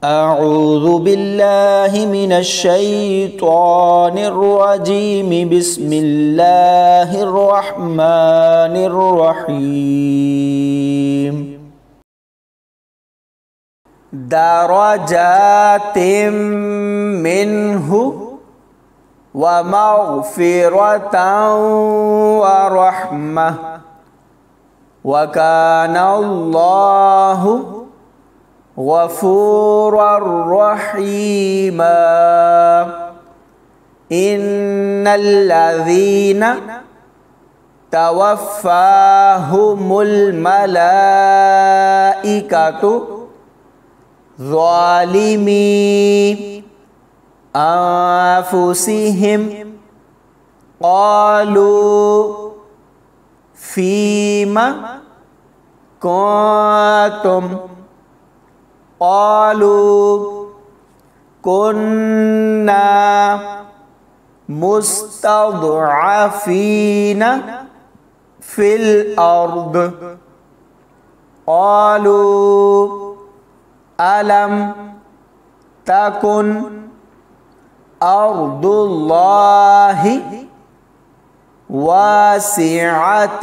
أعوذ بالله من الشيطان الرجيم بسم الله الرحمن الرحيم درجات منه ومغفرة ورحمة وكان الله غفورا رحيما إن الذين توفاهم الملائكة ظالمي أنفسهم قالوا فيما كنتم قالوا كنا مستضعفين في الأرض قالوا ألم تكن أرض الله واسعة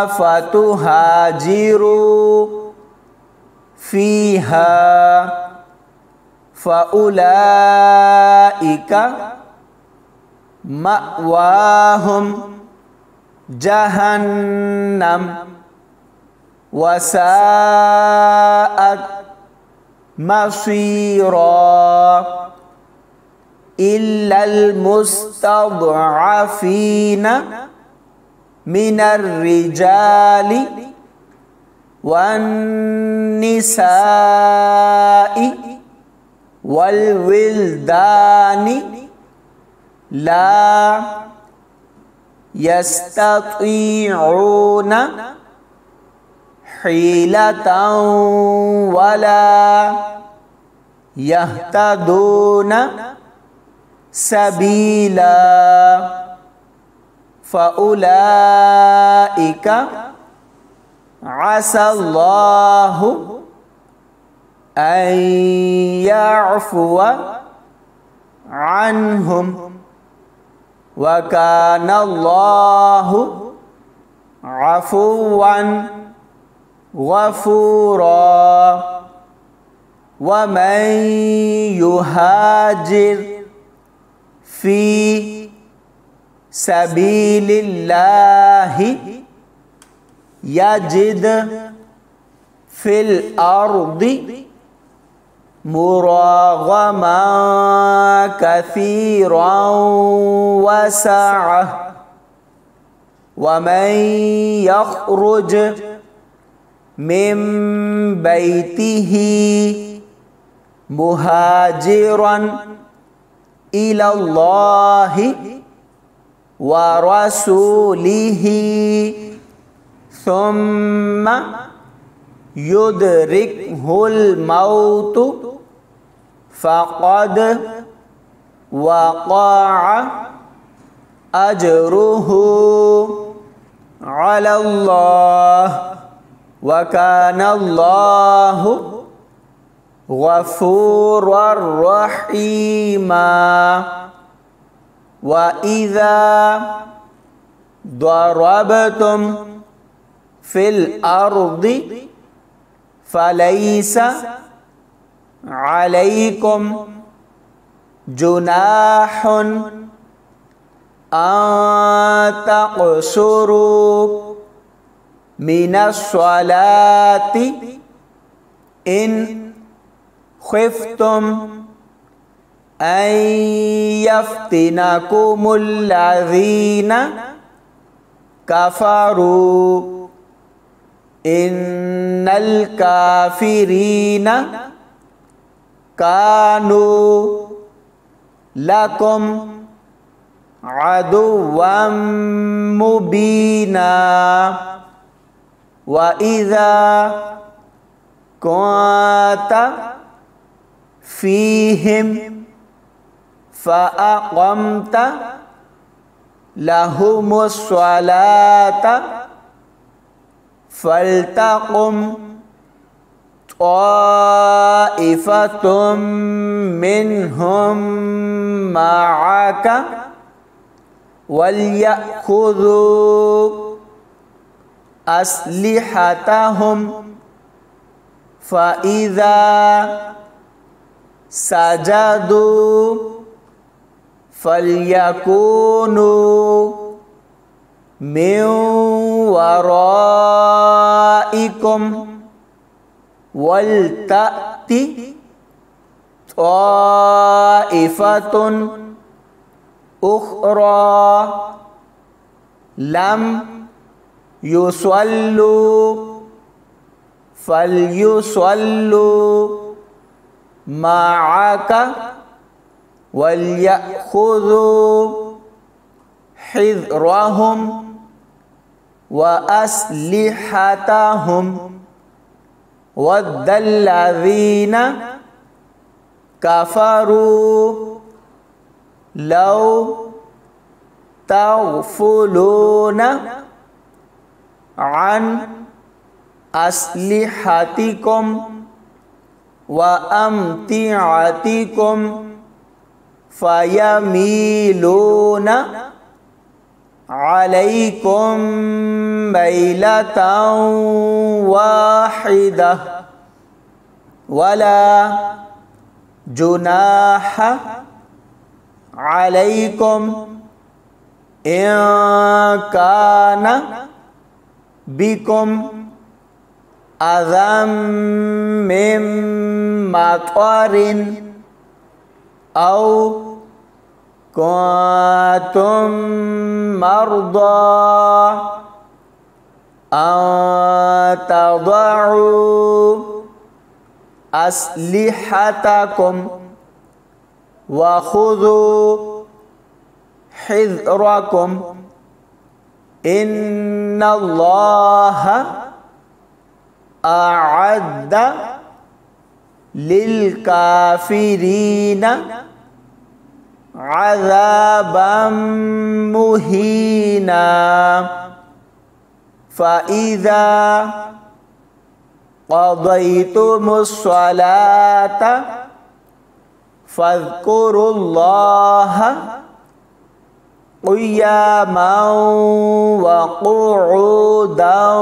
فتهاجروا فيها فأولئك مأواهم جهنم وساءت مصيرا إلا المستضعفين من الرجال والنساء والولدان لا يستطيعون حيلة ولا يهتدون سبيلا فأولئك عسى الله أن يعفو عنهم وكان الله عفوا غفورا ومن يهاجر في سبيل الله يجد في الأرض مراغما كثيرا وسعة ومن يخرج من بيته مهاجرا إلى الله ورسوله ثم يدركه الموت فقد وقع أجره على الله وكان الله غفورا رحيما وإذا ضربتم في الأرض فليس عليكم جناح أن تقصروا من الصلاة إن خفتم أن يفتنكم الذين كفروا إن الكافرين كانوا لكم عدوا مبينا وإذا كنت فيهم فأقمت لهم الصلاة فلتقم ta'ifatum minhum ma'aka wal ya'khudhu aslihatahum fa idza sajadu falyakunu min waraikum wal ta'ti ta'ifatun ukhra lam yusallu falyusallu ma'aka wal ya'khudhu hidrahum wa aslihatahum waddalladzina kafaru law taghfuluna an aslihatikum wa amti'atikum fayamiluna alaikum mailatan wahidah wala junaha alaikum in kana bikum adham min matarin au kuntum marda an tada'u aslihatakum wa khudhu hidrakum innallaha a'adda lil kafirina azaban muhina fa idza qadaytumus salata fadhkurullaha qiyaman wa qu'udan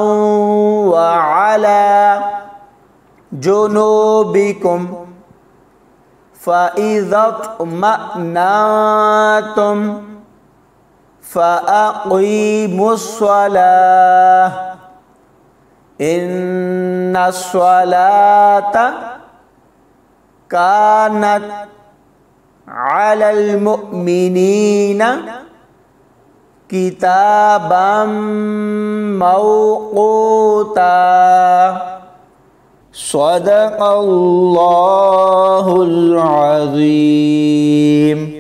wa ala junubikum fa idza tma'natum fa aqimus salah innas salata kanat 'alal mu'minina kitaban mawquta. Sadaqallahul azim.